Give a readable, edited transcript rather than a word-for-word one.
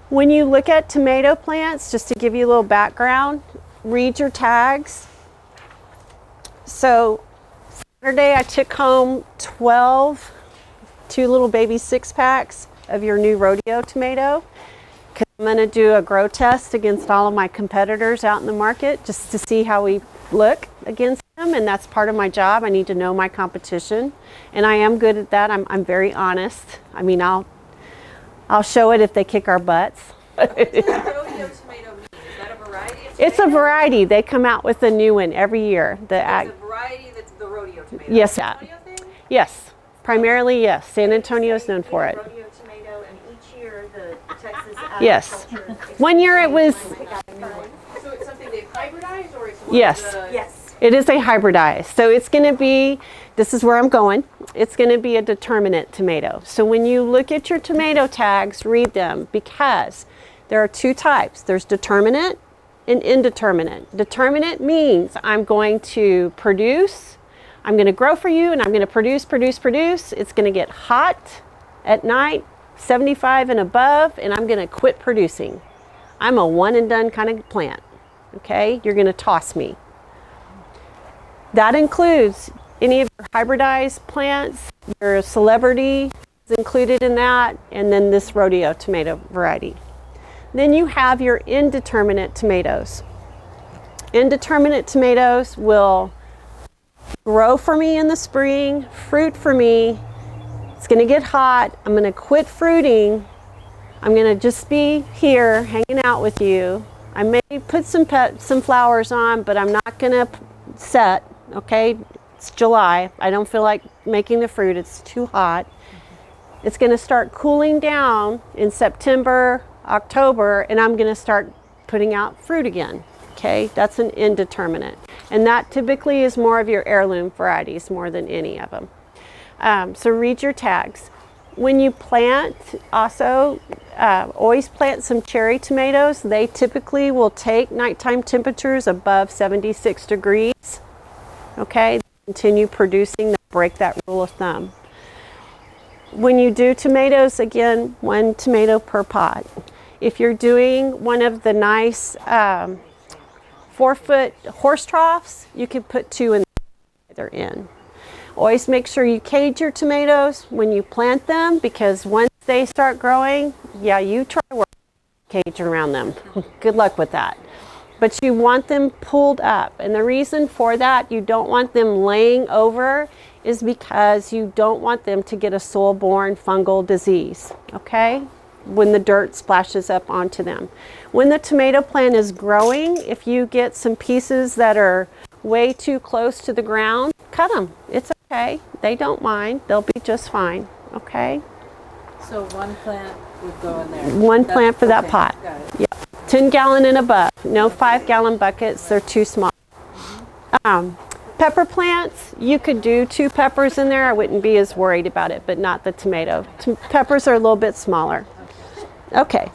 When you look at tomato plants, just to give you a little background, read your tags. So Saturday I took home 12 two little baby 6-packs of your new rodeo tomato. I'm going to do a grow test against all of my competitors out in the market just to see how we look against them, and that's part of my job. I need to know my competition, and I am good at that. I'm very honest. I mean, I'll show it if they kick our butts. What does rodeo tomato mean? Is that a variety of tomato? It's a variety. They come out with a new one every year. It's a variety that's the rodeo tomato. Yes. San Antonio thing? Yes. Primarily, yes. San Antonio is known for it. Rodeo tomato, and each year the Texas Yes. agriculture. One year it was, So it's something they've hybridized, or it's Yes. Yes. it is a hybridized. So it's going to be, this is where I'm going, it's going to be a determinate tomato. So when you look at your tomato tags, read them, because there are two types. There's determinate and indeterminate. Determinate means I'm going to produce, I'm going to grow for you, and I'm going to produce. It's going to get hot at night, 75 and above, and I'm going to quit producing. I'm a one and done kind of plant. Okay, you're going to toss me. That includes any of your hybridized plants, your celebrity is included in that, and then this rodeo tomato variety. Then you have your indeterminate tomatoes. Indeterminate tomatoes will grow for me in the spring, fruit for me. It's going to get hot. I'm going to quit fruiting. I'm going to just be here hanging out with you. I may put some flowers on, but I'm not going to set. Okay, it's July. I don't feel like making the fruit. It's too hot. It's going to start cooling down in September, October, and I'm going to start putting out fruit again. Okay, that's an indeterminate. And that typically is more of your heirloom varieties more than any of them. So read your tags. When you plant, also always plant some cherry tomatoes. They typically will take nighttime temperatures above 76 degrees. Okay, continue producing, break that rule of thumb. When you do tomatoes, again, 1 tomato per pot. If you're doing one of the nice 4-foot horse troughs, you can put 2 in either end. Always make sure you cage your tomatoes when you plant them, because once they start growing, yeah, you try work cage around them. Good luck with that. But you want them pulled up. And the reason for that, you don't want them laying over, is because you don't want them to get a soil-borne fungal disease, okay? When the dirt splashes up onto them. When the tomato plant is growing, if you get some pieces that are way too close to the ground, cut them. It's okay. They don't mind. They'll be just fine, okay? So 1 plant would go in there? 1 plant for that okay, pot. Got it. Yeah. 10 gallon and above. No 5-gallon buckets. They're too small. Pepper plants, you could do 2 peppers in there. I wouldn't be as worried about it, but not the tomato. Peppers are a little bit smaller. Okay.